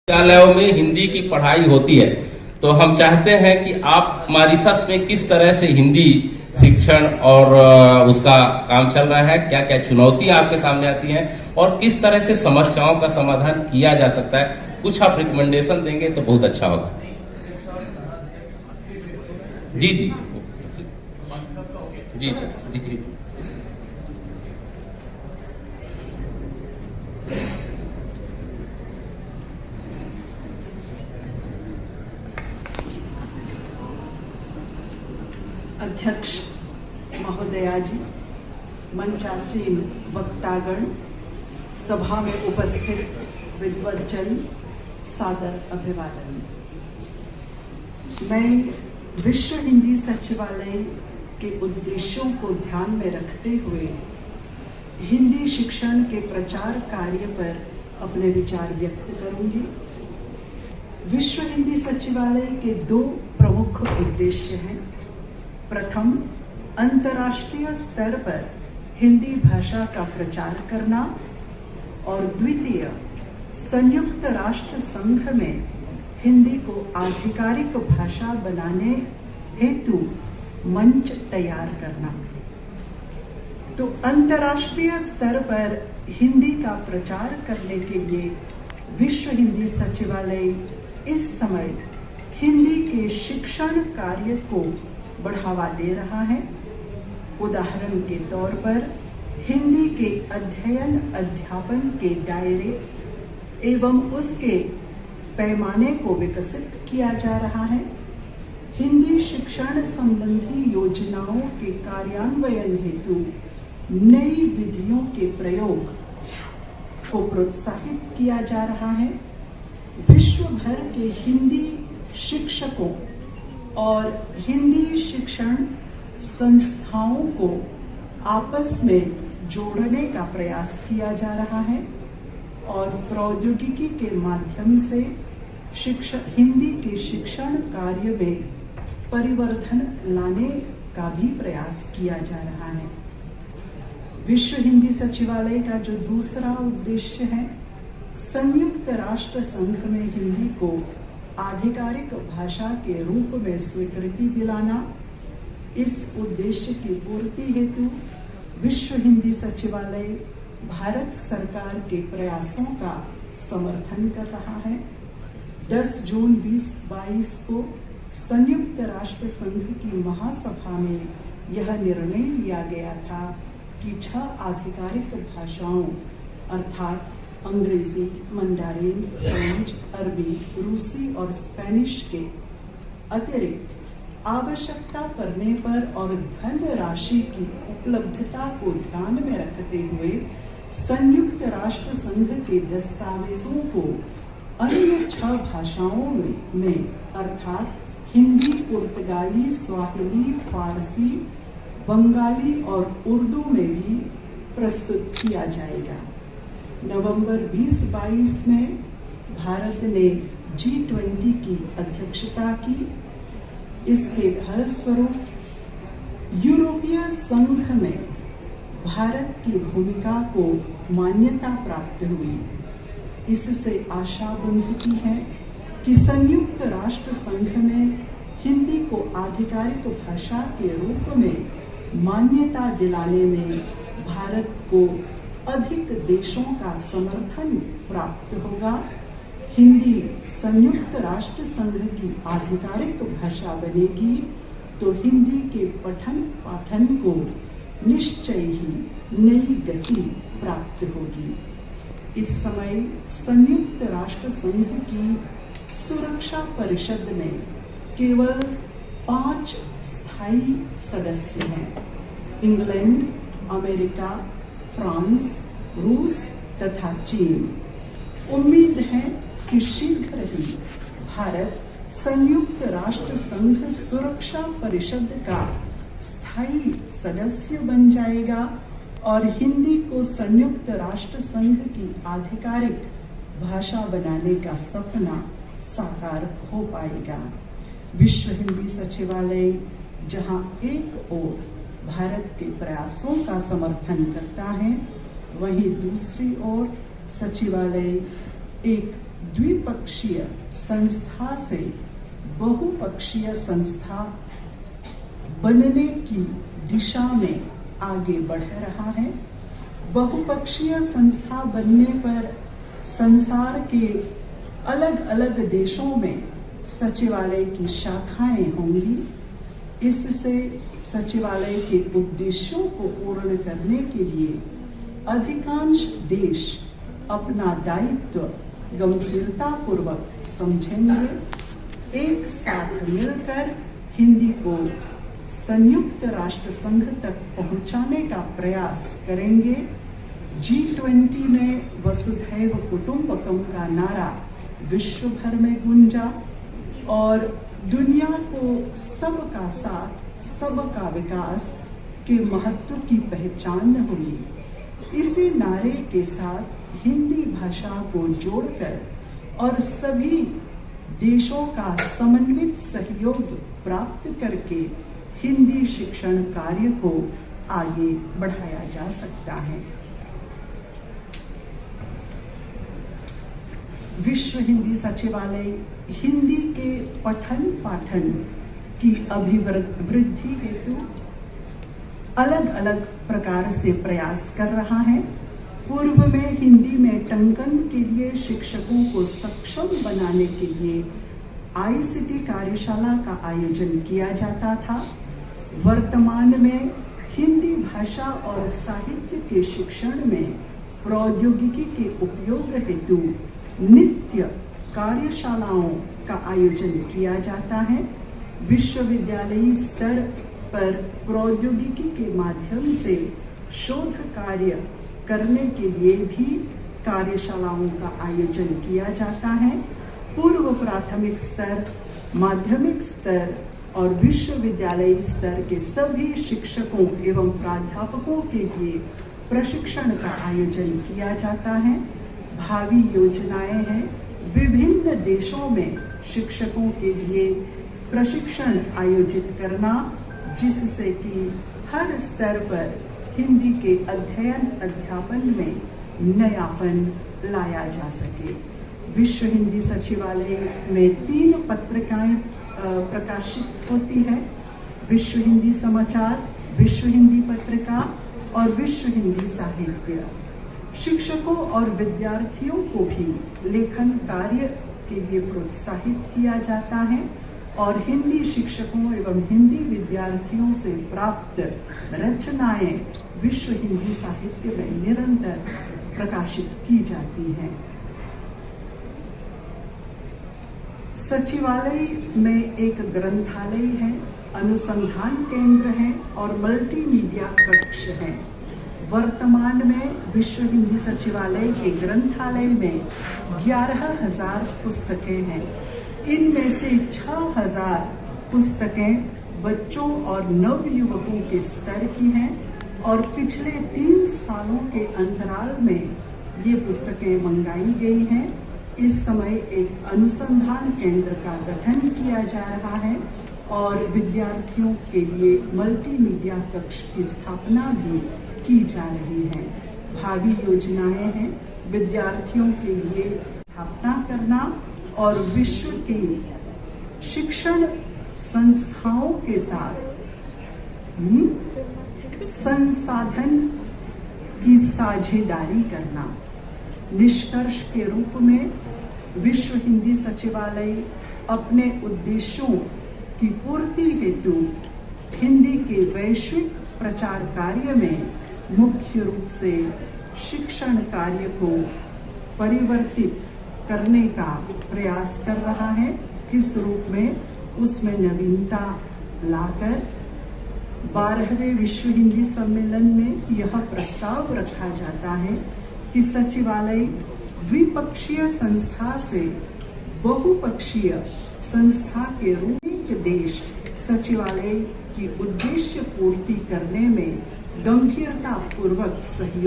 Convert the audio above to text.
विद्यालयों में हिंदी की पढ़ाई होती है, तो हम चाहते हैं कि आप मॉरिशस में किस तरह से हिंदी शिक्षण और उसका काम चल रहा है, क्या क्या चुनौतियां आपके सामने आती हैं और किस तरह से समस्याओं का समाधान किया जा सकता है, कुछ आप रिकमेंडेशन देंगे तो बहुत अच्छा होगा। जी जी जी जी जी। अध्यक्ष महोदया जी, मंचासीन वक्तागण, सभा में उपस्थित विद्वज्जन, सादर अभिवादन। मैं विश्व हिंदी सचिवालय के उद्देश्यों को ध्यान में रखते हुए हिंदी शिक्षण के प्रचार कार्य पर अपने विचार व्यक्त करूंगी। विश्व हिंदी सचिवालय के दो प्रमुख उद्देश्य हैं। प्रथम, अंतर्राष्ट्रीय स्तर पर हिंदी भाषा का प्रचार करना और द्वितीय, संयुक्त राष्ट्र संघ में हिंदी को आधिकारिक भाषा बनाने हेतु मंच तैयार करना। तो अंतर्राष्ट्रीय स्तर पर हिंदी का प्रचार करने के लिए विश्व हिंदी सचिवालय इस समय हिंदी के शिक्षण कार्य को बढ़ावा दे रहा है। उदाहरण के तौर पर हिंदी के अध्ययन अध्यापन के दायरे एवं उसके पैमाने को विकसित किया जा रहा है। हिंदी शिक्षण संबंधी योजनाओं के कार्यान्वयन हेतु नई विधियों के प्रयोग को प्रोत्साहित किया जा रहा है। विश्व भर के हिंदी शिक्षकों और हिंदी शिक्षण संस्थाओं को आपस में जोड़ने का प्रयास किया जा रहा है और प्रौद्योगिकी के माध्यम से हिंदी के शिक्षण कार्य में परिवर्तन लाने का भी प्रयास किया जा रहा है। विश्व हिंदी सचिवालय का जो दूसरा उद्देश्य है, संयुक्त राष्ट्र संघ में हिंदी को आधिकारिक भाषा के रूप में स्वीकृति दिलाना। इस उद्देश्य की पूर्ति हेतु विश्व हिंदी सचिवालय भारत सरकार के प्रयासों का समर्थन कर रहा है। 10 जून 2022 को संयुक्त राष्ट्र संघ की महासभा में यह निर्णय लिया गया था कि 6 आधिकारिक भाषाओं अर्थात अंग्रेजी, मंडारिन, फ्रेंच, अरबी, रूसी और स्पेनिश के अतिरिक्त आवश्यकता पड़ने पर और धन राशि की उपलब्धता को ध्यान में रखते हुए संयुक्त राष्ट्र संघ के दस्तावेजों को अन्य 6 भाषाओं में अर्थात हिंदी, पुर्तगाली, स्वाहिली, फारसी, बंगाली और उर्दू में भी प्रस्तुत किया जाएगा। नवंबर 2022 में भारत ने G20 की अध्यक्षता की। इसके फलस्वरूप यूरोपीय संघ में भारत की भूमिका को मान्यता प्राप्त हुई। इससे आशा बंधती है कि संयुक्त राष्ट्र संघ में हिंदी को आधिकारिक भाषा के रूप में मान्यता दिलाने में भारत को अधिक देशों का समर्थन प्राप्त होगा। हिंदी संयुक्त राष्ट्र संघ की आधिकारिक भाषा बनेगी तो हिंदी के पठन पाठन को निश्चय ही नई गति प्राप्त होगी। इस समय संयुक्त राष्ट्र संघ की सुरक्षा परिषद में केवल 5 स्थायी सदस्य हैं: इंग्लैंड, अमेरिका, फ्रांस, रूस तथा चीन। उम्मीद है कि शीघ्र ही भारत संयुक्त राष्ट्र संघ सुरक्षा परिषद का स्थायी सदस्य बन जाएगा और हिंदी को संयुक्त राष्ट्र संघ की आधिकारिक भाषा बनाने का सपना साकार हो पाएगा। विश्व हिंदी सचिवालय जहां एक ओर भारत के प्रयासों का समर्थन करता है, वहीं दूसरी ओर सचिवालय एक द्विपक्षीय संस्था से बहुपक्षीय संस्था बनने की दिशा में आगे बढ़ रहा है। बहुपक्षीय संस्था बनने पर संसार के अलग अलग देशों में सचिवालय की शाखाएं होंगी। इससे सचिवालय के उद्देश्यों को पूर्ण करने के लिए अधिकांश देश अपना दायित्व गंभीरतापूर्वक समझेंगे। एक साथ मिलकर हिंदी को संयुक्त राष्ट्र संघ तक पहुंचाने का प्रयास करेंगे। G20 में वसुधैव कुटुंबकम का नारा विश्व भर में गूंजा और दुनिया को सबका साथ सबका विकास के महत्व की पहचान हुई। इसी नारे के साथ हिंदी भाषा को जोड़कर और सभी देशों का समन्वित सहयोग प्राप्त करके हिंदी शिक्षण कार्य को आगे बढ़ाया जा सकता है। विश्व हिंदी सचिवालय हिंदी के पठन पाठन की अभिवृद्धि हेतु अलग अलग प्रकार से प्रयास कर रहा है। पूर्व में हिंदी में टंकन के लिए शिक्षकों को सक्षम बनाने के लिए ICT कार्यशाला का आयोजन किया जाता था। वर्तमान में हिंदी भाषा और साहित्य के शिक्षण में प्रौद्योगिकी के उपयोग हेतु नित्य कार्यशालाओं का आयोजन किया जाता है। विश्वविद्यालयी स्तर पर प्रौद्योगिकी के माध्यम से शोध कार्य करने के लिए भी कार्यशालाओं का आयोजन किया जाता है। पूर्व प्राथमिक स्तर, माध्यमिक स्तर और विश्वविद्यालयी स्तर के सभी शिक्षकों एवं प्राध्यापकों के लिए प्रशिक्षण का आयोजन किया जाता है। भावी योजनाएं हैं विभिन्न देशों में शिक्षकों के लिए प्रशिक्षण आयोजित करना, जिससे कि हर स्तर पर हिंदी के अध्ययन अध्यापन में नयापन लाया जा सके। विश्व हिंदी सचिवालय में 3 पत्रिकाएं प्रकाशित होती है: विश्व हिंदी समाचार, विश्व हिंदी पत्रिका और विश्व हिंदी साहित्य। शिक्षकों और विद्यार्थियों को भी लेखन कार्य के लिए प्रोत्साहित किया जाता है और हिंदी शिक्षकों एवं हिंदी विद्यार्थियों से प्राप्त रचनाएं विश्व हिंदी साहित्य में निरंतर प्रकाशित की जाती हैं। सचिवालय में एक ग्रंथालय है, अनुसंधान केंद्र है और मल्टीमीडिया कक्ष है। वर्तमान में विश्व हिंदी सचिवालय के ग्रंथालय में 11,000 पुस्तकें हैं। इनमें से 6,000 पुस्तकें बच्चों और नवयुवकों के स्तर की हैं और पिछले 3 सालों के अंतराल में ये पुस्तकें मंगाई गई हैं। इस समय एक अनुसंधान केंद्र का गठन किया जा रहा है और विद्यार्थियों के लिए मल्टीमीडिया कक्ष की स्थापना भी की जा रही है। भावी योजनाएं हैं विद्यार्थियों के लिए स्थापना करना और विश्व की शिक्षण संस्थाओं के साथ संसाधन की साझेदारी करना। निष्कर्ष के रूप में विश्व हिंदी सचिवालय अपने उद्देश्यों की पूर्ति हेतु हिंदी के वैश्विक प्रचार कार्य में मुख्य रूप से शिक्षण कार्य को परिवर्तित करने का प्रयास कर रहा है। किस रूप में? उसमें नवीनता लाकर 12वें विश्व हिंदी सम्मेलन में यह प्रस्ताव रखा जाता है कि सचिवालय द्विपक्षीय संस्था से बहुपक्षीय संस्था के रूप में एक देश सचिवालय की उद्देश्य पूर्ति करने में गंभीरता पूर्वक सहयोग